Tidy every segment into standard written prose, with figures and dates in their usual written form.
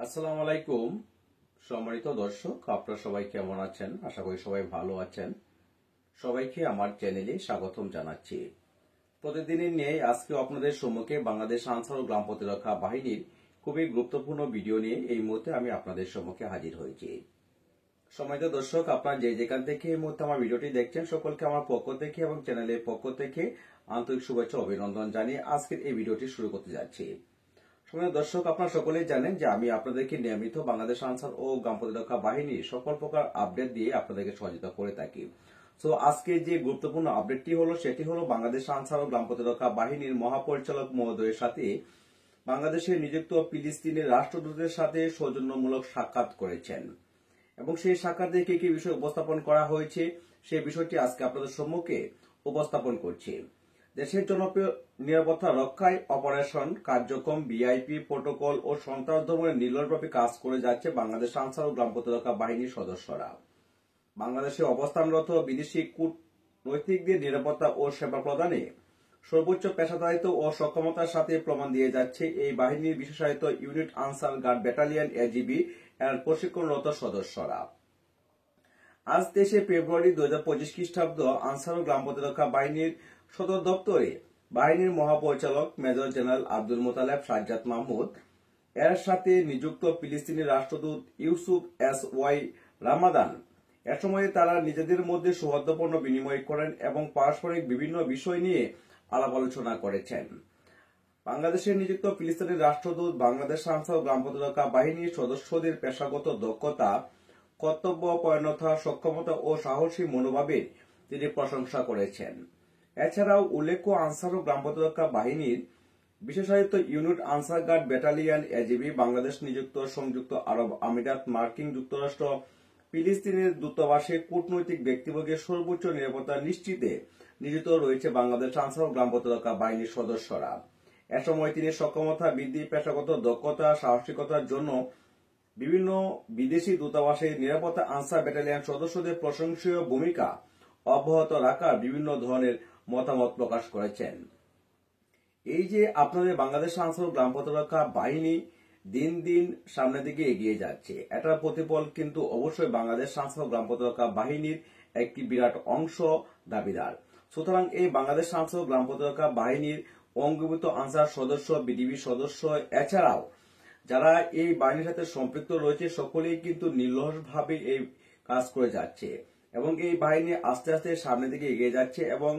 আসসালামু আলাইকুম সম্মানিত দর্শক, আপনারা সবাই কেমন আছেন? আশা করি সবাই ভালো আছেন। সবাইকে আমার চ্যানেলে স্বাগতম জানাচ্ছি। প্রতিদিনের ন্যায় আজকে আপনাদের সম্মুখে বাংলাদেশ আনসার ও গ্রাম প্রতিরক্ষা বাহিনীর খুবই গুরুত্বপূর্ণ ভিডিও নিয়ে এই মুহূর্তে আমি আপনাদের সম্মুখে হাজির হয়েছি। সম্মানিত দর্শক, আপনারা যে যেখান থেকে এই মুহূর্তে আমার ভিডিওটি দেখছেন সকলকে আমার পক্ষ থেকে এবং চ্যানেলের পক্ষ থেকে আন্তরিক শুভেচ্ছা ও অভিনন্দন জানিয়ে আজকের এই ভিডিওটি শুরু করতে যাচ্ছি। সম্মানিত দর্শক, আপনারা সকলেই জানেন যে আমি আপনাদেরকে নিয়মিত বাংলাদেশ আনসার ও গ্রাম প্রতিরক্ষা বাহিনীর সকল প্রকার আপডেট দিয়ে আপনাদেরকে সহযোগিতা করে থাকি। তো আজকে যে গুরুত্বপূর্ণ আপডেটটি হলো সেটি হলো বাংলাদেশ আনসার ও গ্রাম প্রতিরক্ষা বাহিনীর মহাপরিচালক মহোদয়ের সাথে বাংলাদেশে নিযুক্ত ফিলিস্তিনের রাষ্ট্রদূতের সাথে সৌজন্যমূলক সাক্ষাৎ করেছেন এবং সেই সাক্ষাতে কি কি বিষয় উপস্থাপন করা হয়েছে সেই বিষয়টি আজকে আপনাদের সম্মুখে উপস্থাপন করছি। দেশের জনপ্রিয় নিরাপত্তা রক্ষায় অপারেশন কার্যক্রম ভিআইপি প্রোটোকল ও সন্ত্রাস দমনে নির্লজ্জভাবে কাজ করে যাচ্ছে বাংলাদেশ আনসার ও গ্রাম প্রতিরক্ষা বাহিনীর সদস্যরা। বাংলাদেশে অবস্থানরত বিদেশি কূটনৈতিকদের নিরাপত্তা ও সেবা প্রদানে সর্বোচ্চ পেশাদারিত্ব ও সক্ষমতার সাথে প্রমাণ দিয়ে যাচ্ছে এই বাহিনীর বিশেষায়িত unit Ansar guard battalion AGB এর প্রশিক্ষণরত সদস্যরা। আজ 23 ফেব্রুয়ারি 2025 খ্রিস্টাব্দ আনসার ও গ্রাম প্রতিরক্ষা বাহিনীর সদর দপ্তরে বাহিনীর মহাপরিচালক মেজর জেনারেল আব্দুল মোতালেব সাজ্জাদ মাহমুদ এর সাথে নিযুক্ত ফিলিস্তিনি রাষ্ট্রদূত ইউসুফ এস ওয়াই রামাদান এ সময়ে তারা নিজেদের মধ্যে সৌহার্দ্যপূর্ণ বিনিময় করেন এবং পারস্পরিক বিভিন্ন বিষয় নিয়ে আলাপ আলোচনা করেছেন। বাংলাদেশে নিযুক্ত ফিলিস্তিনের রাষ্ট্রদূত বাংলাদেশ আনসার ও গ্রাম প্রতিরক্ষা বাহিনীর সদস্যদের পেশাগত দক্ষতা, কর্তব্য পরায়ণতা, সক্ষমতা ও সাহসী মনোভাবের তিনি প্রশংসা করেছেন। এছাড়াও উল্লেখ্য আনসার ও গ্রাম প্রতিরক্ষা বাহিনীর বিশেষায়িত unit Ansar guard battalion AGB Bangladesh নিযুক্ত সংযুক্ত আরব আমিরাত, মার্কিন যুক্তরাষ্ট্র, ফিলিস্তিনের দূতাবাসে কূটনৈতিক ব্যক্তিবর্গের সর্বোচ্চ নিরাপত্তা নিশ্চিতে নিয়োজিত রয়েছে বাংলাদেশ আনসার ও গ্রাম প্রতিরক্ষা বাহিনীর সদস্যরা। এ সময় তিনি সক্ষমতা বৃদ্ধি, পেশাগত দক্ষতা, সাহসিকতার জন্য বিভিন্ন বিদেশি দূতাবাসের নিরাপত্তা আনসার ব্যাটালিয়ন সদস্যদের প্রশংসনীয় ভূমিকা অব্যাহত রাখার বিভিন্ন ধরনের মতামত প্রকাশ করেছেন। এই যে আপনাদের বাংলাদেশ আনসার ও গ্রাম প্রতিরক্ষা বাহিনী দিন দিন সামনের দিকে এগিয়ে যাচ্ছে, এটার প্রতিফল কিন্তু অবশ্যই বাংলাদেশ আনসার ও গ্রাম প্রতিরক্ষা বাহিনীর একটি বিরাট অংশ দাবিদার। সুতরাং এই বাংলাদেশ আনসার ও গ্রাম প্রতিরক্ষা বাহিনীর অঙ্গীভূত আনসার সদস্য, বিডিবি সদস্য এছাড়াও যারা এই বাহিনীর সাথে সম্পৃক্ত রয়েছে সকলেই কিন্তু নির্লসভাবে এই কাজ করে যাচ্ছে এবং এই বাহিনী আস্তে আস্তে সামনের দিকে এগিয়ে যাচ্ছে এবং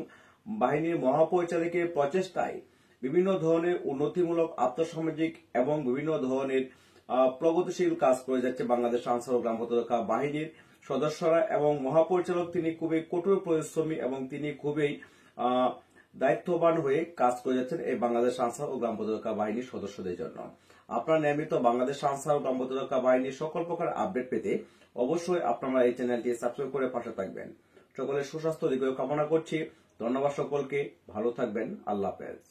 বাহিনীর মহাপরিচালকের প্রচেষ্টায় বিভিন্ন ধরনের উন্নতিমূলক, আর্থসামাজিক এবং বিভিন্ন ধরনের প্রগতিশীল কাজ করে যাচ্ছে বাংলাদেশ আনসার ও গ্রাম প্রতিরক্ষা বাহিনীর সদস্যরা এবং মহাপরিচালক তিনি খুবই কঠোর পরিশ্রমী এবং তিনি খুবই দায়িত্ববান হয়ে কাজ করে যাচ্ছেন এই বাংলাদেশ আনসার ও গ্রাম প্রতিরক্ষা বাহিনীর সদস্যদের জন্য। আপনারা নিয়মিত বাংলাদেশ আনসার ও গ্রাম প্রতিরক্ষা বাহিনীর সকল প্রকার আপডেট পেতে অবশ্যই আপনারা এই চ্যানেলটি সাবস্ক্রাইব করে পাশে থাকবেন। সকলের সুস্বাস্থ্য দীর্ঘায়ু কামনা করছি। ধন্যবাদ সকলকে, ভালো থাকবেন, আল্লাহ হাফেজ।